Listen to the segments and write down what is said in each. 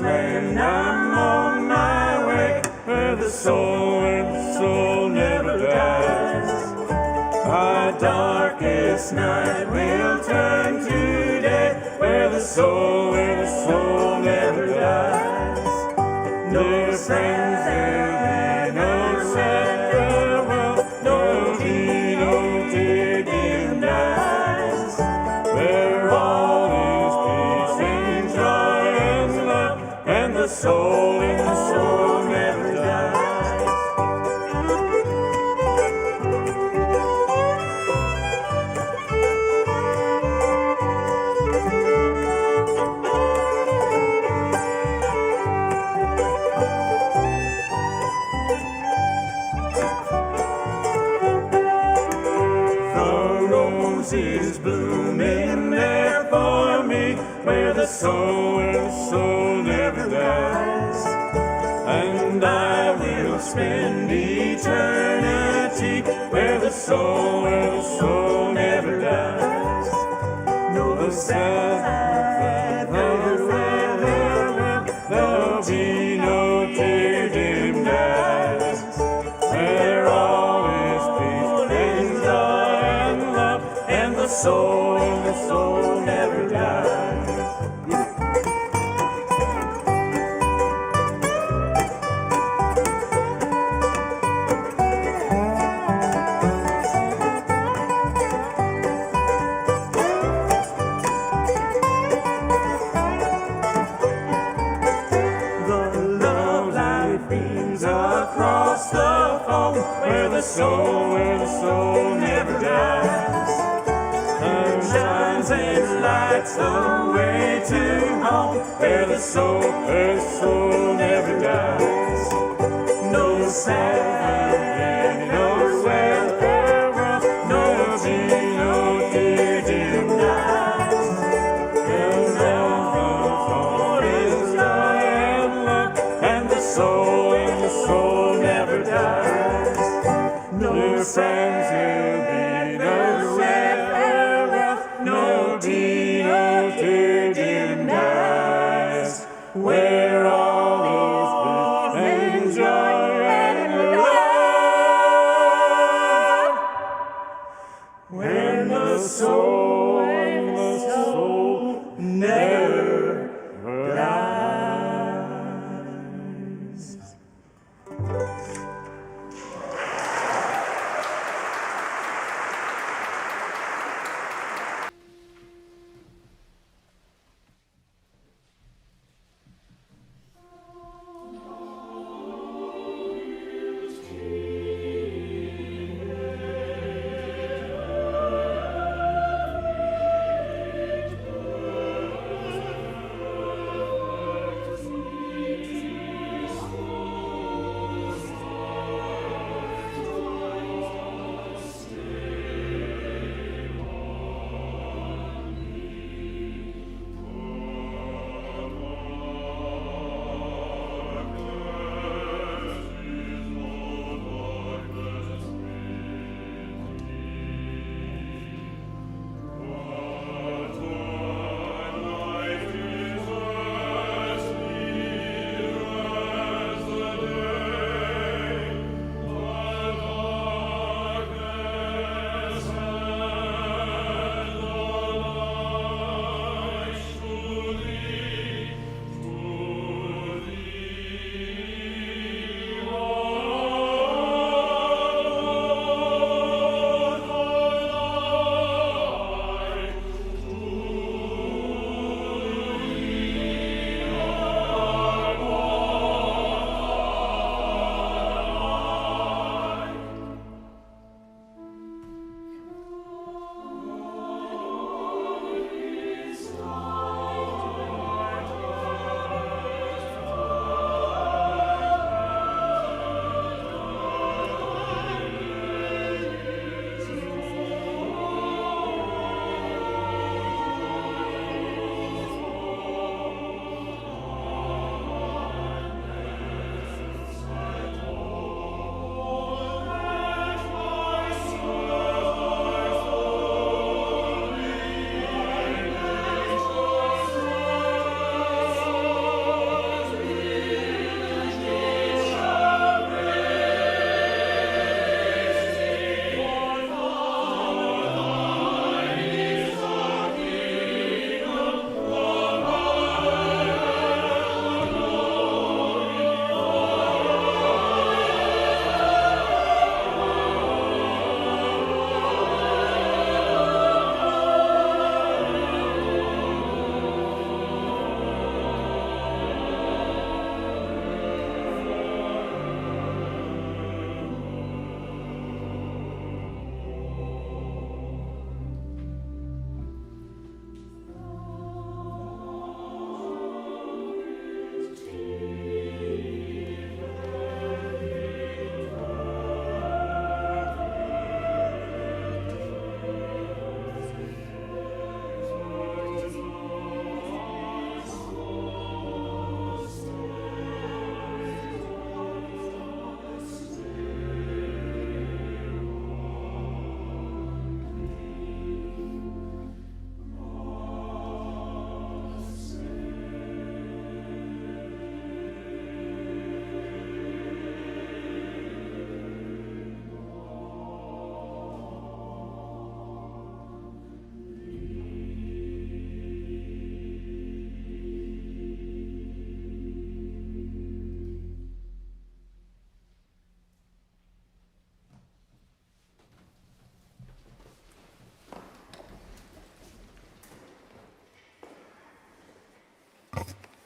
land I'm on my way, where the soul never dies. Our darkest night will turn to day, where the soul never dies. No friends there be, no sad farewell, no tea, no tear dim eyes, where all is peace and joy and love, and the soul never dies. Is blooming there for me, where the soul never dies. And I will spend eternity where the soul never dies. No sad farewell, there'll be no tear dimmed eyes, where all is peace and joy and love, and the soul never dies. The love light beams across the foam, where the soul never dies, and shines and lights the way to home, where the soul never dies. No sad, no sad farewell, no tea, no tear dimmed eyes, and all is joy and love, and the soul never dies. No friends will be, no sad farewell, no tea, no tear dimmed eyes, where all is peace and joy and love, when the soul never dies.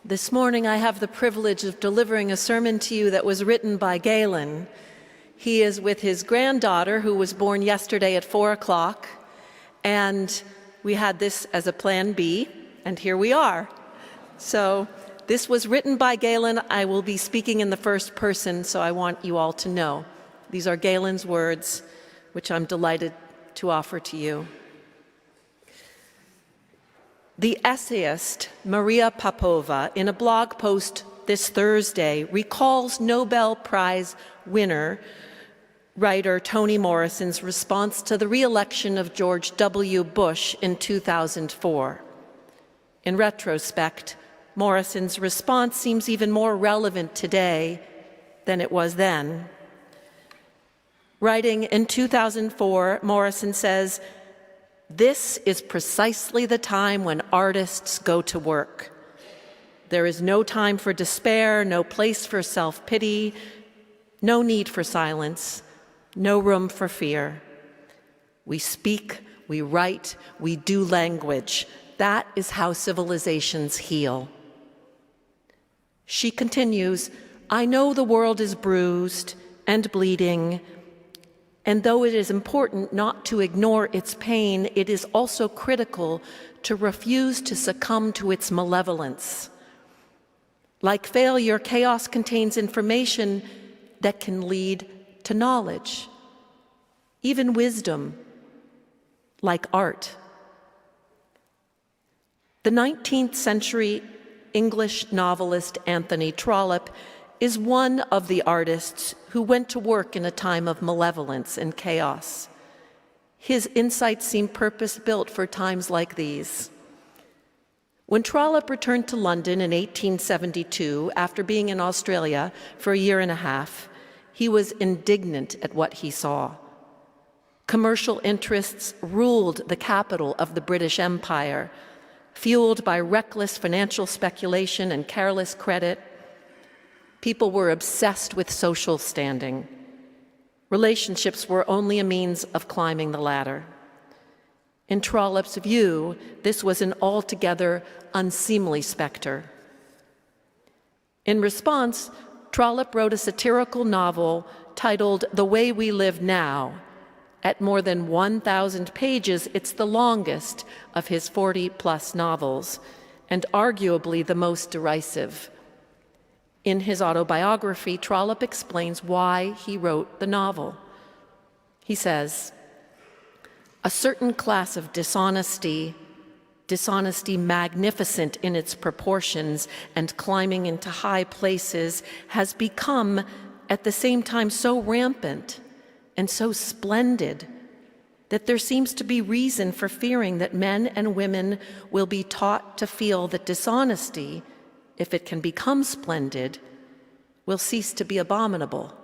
This morning I have the privilege of delivering a sermon to you that was written by Galen. He is with his granddaughter, who was born yesterday at 4 o'clock, and we had this as a plan B, and here we are. So this was written by Galen. I will be speaking in the first person, so I want you all to know. These are Galen's words, which I'm delighted to offer to you. The essayist Maria Popova, in a blog post this Thursday, recalls Nobel Prize winner writer Toni Morrison's response to the re-election of George W. Bush in 2004. In retrospect, Morrison's response seems even more relevant today than it was then. Writing in 2004, Morrison says, "This is precisely the time when artists go to work. There is no time for despair, no place for self-pity, no need for silence, no room for fear. We speak, we write, we do language. That is how civilizations heal." She continues, "I know the world is bruised and bleeding, and though it is important not to ignore its pain, it is also critical to refuse to succumb to its malevolence. Like failure, chaos contains information that can lead to knowledge, even wisdom, like art." The 19th century English novelist Anthony Trollope is one of the artists who went to work in a time of malevolence and chaos. His insights seem purpose-built for times like these. When Trollope returned to London in 1872, after being in Australia for a year and a half, he was indignant at what he saw. Commercial interests ruled the capital of the British Empire, fueled by reckless financial speculation and careless credit. People were obsessed with social standing. Relationships were only a means of climbing the ladder. In Trollope's view, this was an altogether unseemly specter. In response, Trollope wrote a satirical novel titled The Way We Live Now. At more than 1,000 pages, it's the longest of his 40-plus novels, and arguably the most derisive. In his autobiography, Trollope explains why he wrote the novel. He says, "A certain class of dishonesty magnificent in its proportions and climbing into high places, has become at the same time so rampant and so splendid that there seems to be reason for fearing that men and women will be taught to feel that dishonesty, if it can become splendid, will cease to be abominable.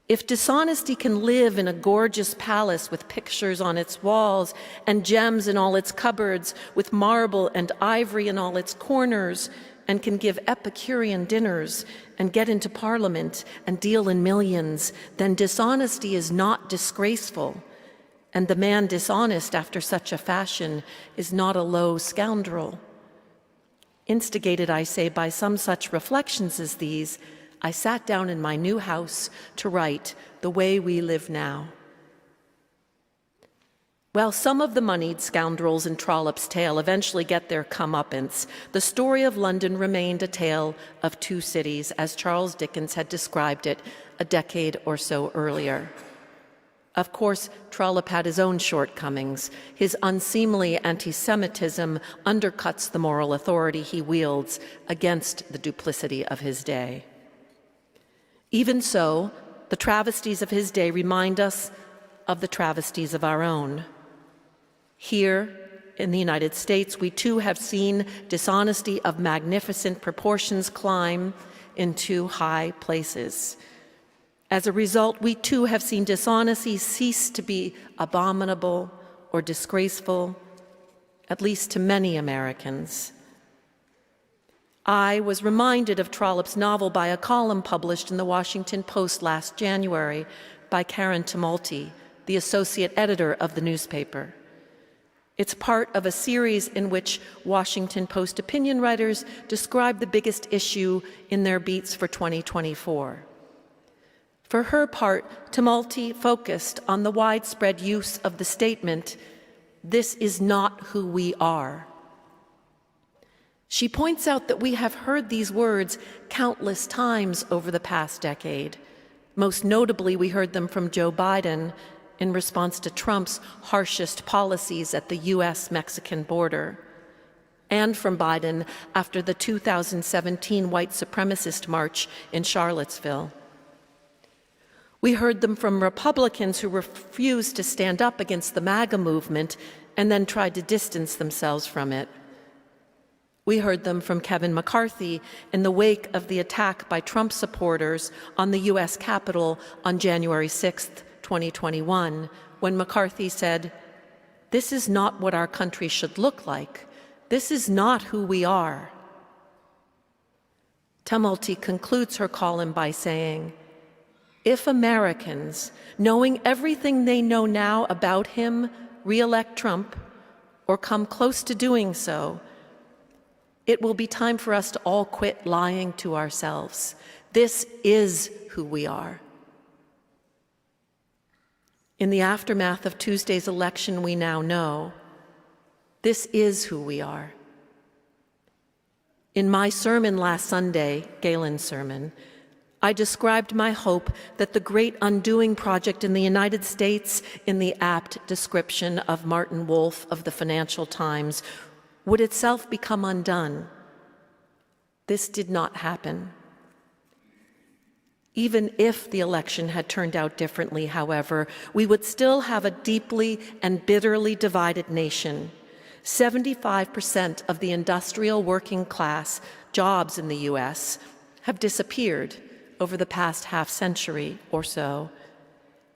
If dishonesty can live in a gorgeous palace with pictures on its walls and gems in all its cupboards, with marble and ivory in all its corners, and can give Epicurean dinners and get into Parliament and deal in millions, then dishonesty is not disgraceful, and the man dishonest after such a fashion is not a low scoundrel. Instigated, I say, by some such reflections as these, I sat down in my new house to write The Way We Live Now." While some of the moneyed scoundrels in Trollope's tale eventually get their comeuppance, the story of London remained a tale of two cities, as Charles Dickens had described it a decade or so earlier. Of course, Trollope had his own shortcomings. His unseemly anti-Semitism undercuts the moral authority he wields against the duplicity of his day. Even so, the travesties of his day remind us of the travesties of our own. Here in the United States, we too have seen dishonesty of magnificent proportions climb into high places. As a result, we too have seen dishonesty cease to be abominable or disgraceful, at least to many Americans. I was reminded of Trollope's novel by a column published in the Washington Post last January by Karen Tumulty, the associate editor of the newspaper. It's part of a series in which Washington Post opinion writers describe the biggest issue in their beats for 2024. For her part, Tumulty focused on the widespread use of the statement, "This is not who we are." She points out that we have heard these words countless times over the past decade. Most notably, we heard them from Joe Biden in response to Trump's harshest policies at the U.S.-Mexican border, and from Biden after the 2017 white supremacist march in Charlottesville. We heard them from Republicans who refused to stand up against the MAGA movement and then tried to distance themselves from it. We heard them from Kevin McCarthy in the wake of the attack by Trump supporters on the U.S. Capitol on January 6th, 2021, when McCarthy said, "This is not what our country should look like. This is not who we are." Tumulty concludes her column by saying, "If Americans, knowing everything they know now about him, re-elect Trump or come close to doing so, it will be time for us to all quit lying to ourselves. This is who we are." In the aftermath of Tuesday's election, we now know this is who we are. In my sermon last Sunday, Galen's sermon, I described my hope that the great undoing project in the United States, in the apt description of Martin Wolf of the Financial Times, would itself become undone. This did not happen. Even if the election had turned out differently, however, we would still have a deeply and bitterly divided nation. 75% of the industrial working class jobs in the U.S. have disappeared over the past half-century or so,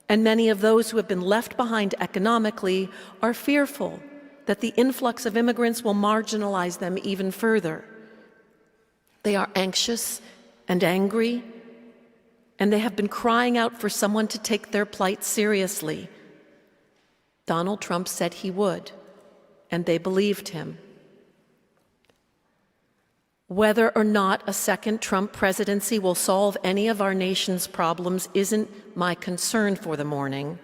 and many of those who have been left behind economically are fearful that the influx of immigrants will marginalize them even further. They are anxious and angry, and they have been crying out for someone to take their plight seriously. Donald Trump said he would, and they believed him. Whether or not a second Trump presidency will solve any of our nation's problems isn't my concern for the morning.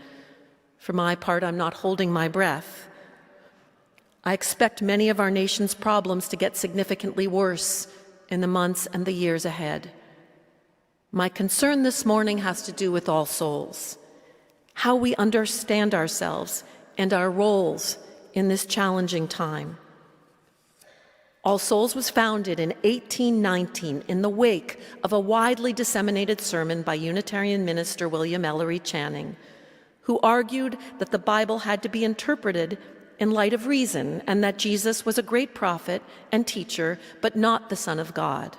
For my part, I'm not holding my breath. I expect many of our nation's problems to get significantly worse in the months and the years ahead. My concern this morning has to do with All Souls, how we understand ourselves and our roles in this challenging time. All Souls was founded in 1819 in the wake of a widely disseminated sermon by Unitarian minister William Ellery Channing, who argued that the Bible had to be interpreted in light of reason and that Jesus was a great prophet and teacher, but not the Son of God.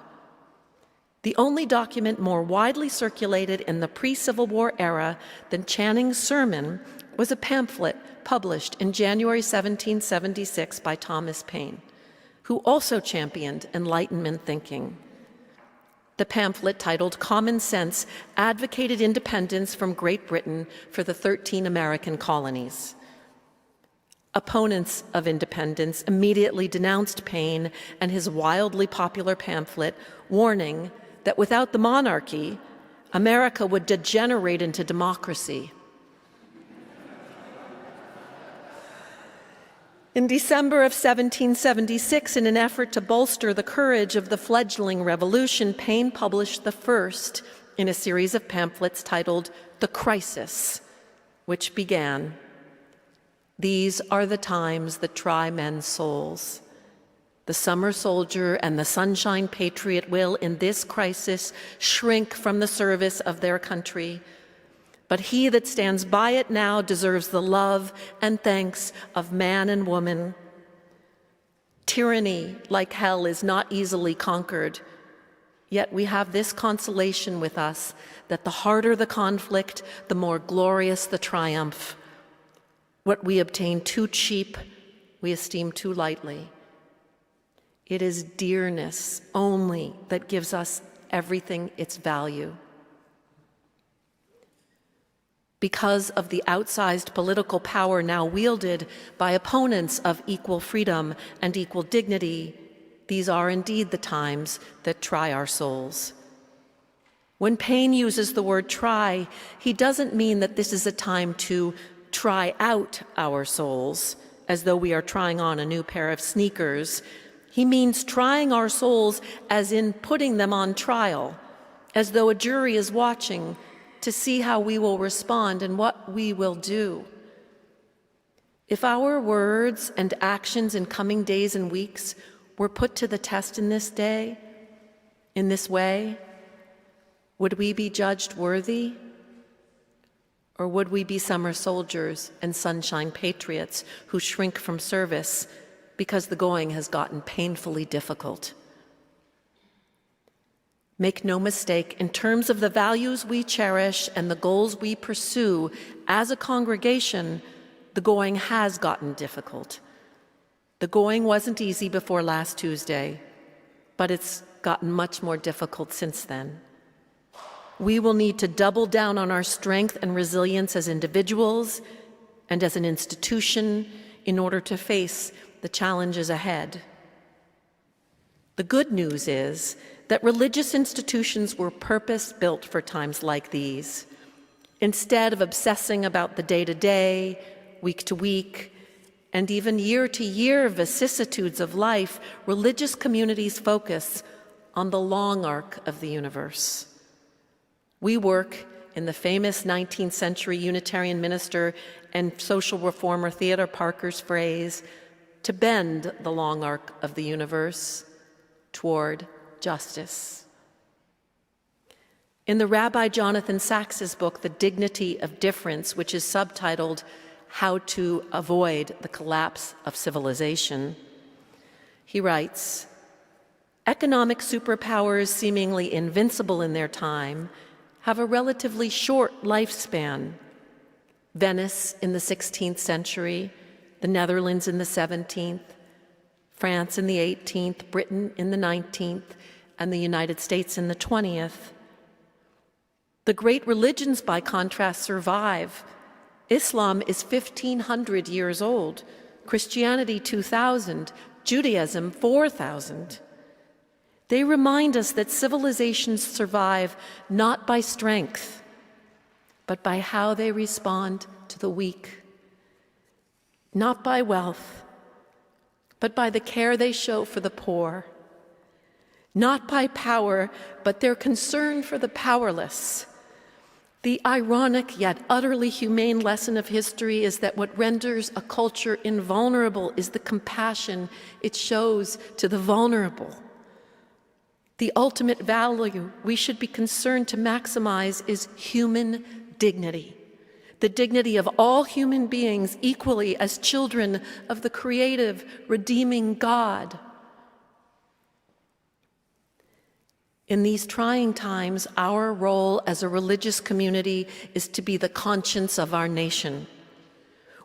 The only document more widely circulated in the pre-Civil War era than Channing's sermon was a pamphlet published in January 1776 by Thomas Paine, who also championed Enlightenment thinking. The pamphlet, titled Common Sense, advocated independence from Great Britain for the 13 American colonies. Opponents of independence immediately denounced Paine and his wildly popular pamphlet, warning that without the monarchy, America would degenerate into democracy. In December of 1776, in an effort to bolster the courage of the fledgling revolution, Paine published the first in a series of pamphlets titled The Crisis, which began, "These are the times that try men's souls. The summer soldier and the sunshine patriot will, in this crisis, shrink from the service of their country. But he that stands by it now deserves the love and thanks of man and woman. Tyranny, like hell, is not easily conquered. Yet we have this consolation with us, that the harder the conflict, the more glorious the triumph. What we obtain too cheap, we esteem too lightly. It is dearness only that gives us everything its value." Because of the outsized political power now wielded by opponents of equal freedom and equal dignity, these are indeed the times that try our souls. When Paine uses the word try, he doesn't mean that this is a time to try out our souls, as though we are trying on a new pair of sneakers. He means trying our souls as in putting them on trial, as though a jury is watching to see how we will respond and what we will do. If our words and actions in coming days and weeks were put to the test in this way, would we be judged worthy? Or would we be summer soldiers and sunshine patriots who shrink from service because the going has gotten painfully difficult? Make no mistake, in terms of the values we cherish and the goals we pursue as a congregation, the going has gotten difficult. The going wasn't easy before last Tuesday, but it's gotten much more difficult since then. We will need to double down on our strength and resilience as individuals and as an institution in order to face the challenges ahead. The good news is that religious institutions were purpose-built for times like these. Instead of obsessing about the day-to-day, week-to-week, and even year-to-year vicissitudes of life, religious communities focus on the long arc of the universe. We work, in the famous 19th century Unitarian minister and social reformer Theodore Parker's phrase, to bend the long arc of the universe toward justice. In the Rabbi Jonathan Sacks's book, The Dignity of Difference, which is subtitled How to Avoid the Collapse of Civilization, he writes, "Economic superpowers seemingly invincible in their time have a relatively short lifespan. Venice in the 16th century, the Netherlands in the 17th, France in the 18th, Britain in the 19th, and the United States in the 20th. The great religions, by contrast, survive. Islam is 1,500 years old, Christianity 2,000, Judaism 4,000. They remind us that civilizations survive not by strength, but by how they respond to the weak. Not by wealth, but by the care they show for the poor. Not by power, but their concern for the powerless. The ironic yet utterly humane lesson of history is that what renders a culture invulnerable is the compassion it shows to the vulnerable. The ultimate value we should be concerned to maximize is human dignity, the dignity of all human beings equally as children of the creative, redeeming God. In these trying times, our role as a religious community is to be the conscience of our nation.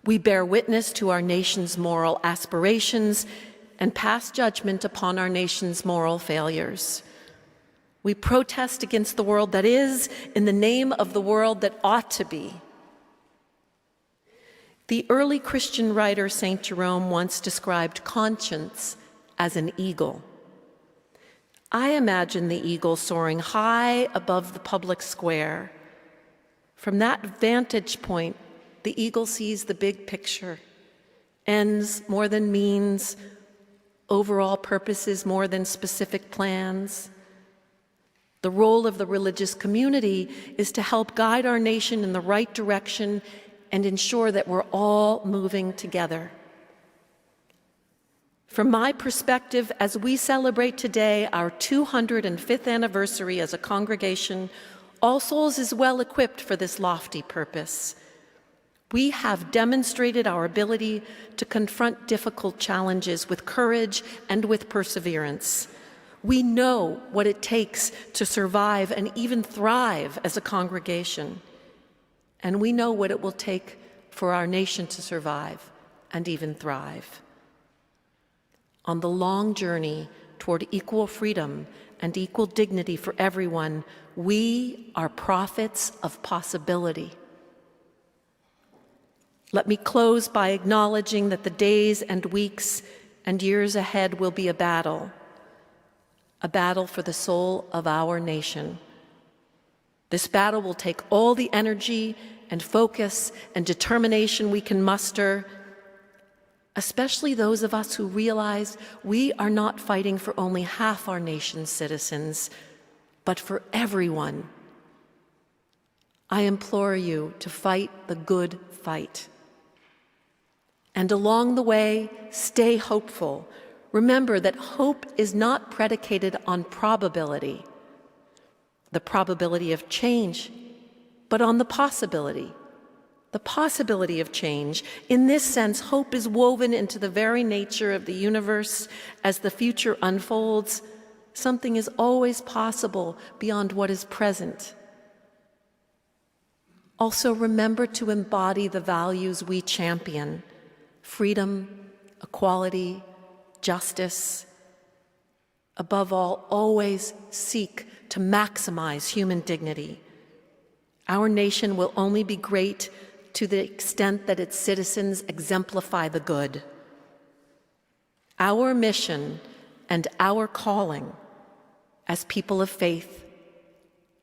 We bear witness to our nation's moral aspirations and pass judgment upon our nation's moral failures. We protest against the world that is in the name of the world that ought to be. The early Christian writer St. Jerome once described conscience as an eagle. I imagine the eagle soaring high above the public square. From that vantage point, the eagle sees the big picture, ends more than means, overall purposes more than specific plans. The role of the religious community is to help guide our nation in the right direction and ensure that we're all moving together. From my perspective, as we celebrate today our 205th anniversary as a congregation, All Souls is well equipped for this lofty purpose. We have demonstrated our ability to confront difficult challenges with courage and with perseverance. We know what it takes to survive and even thrive as a congregation. And we know what it will take for our nation to survive and even thrive. On the long journey toward equal freedom and equal dignity for everyone, we are prophets of possibility. Let me close by acknowledging that the days and weeks and years ahead will be a battle for the soul of our nation. This battle will take all the energy and focus and determination we can muster, especially those of us who realize we are not fighting for only half our nation's citizens, but for everyone. I implore you to fight the good fight. And along the way, stay hopeful. Remember that hope is not predicated on probability, the probability of change, but on the possibility of change. In this sense, hope is woven into the very nature of the universe. As the future unfolds, something is always possible beyond what is present. Also, remember to embody the values we champion: freedom, equality, justice. Above all, always seek to maximize human dignity. Our nation will only be great to the extent that its citizens exemplify the good. Our mission and our calling as people of faith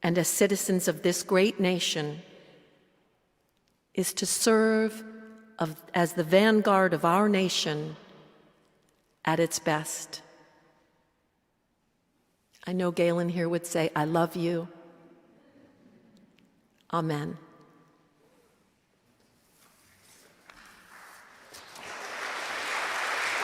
and as citizens of this great nation is to serve as the vanguard of our nation at its best. I know Galen here would say, I love you. Amen.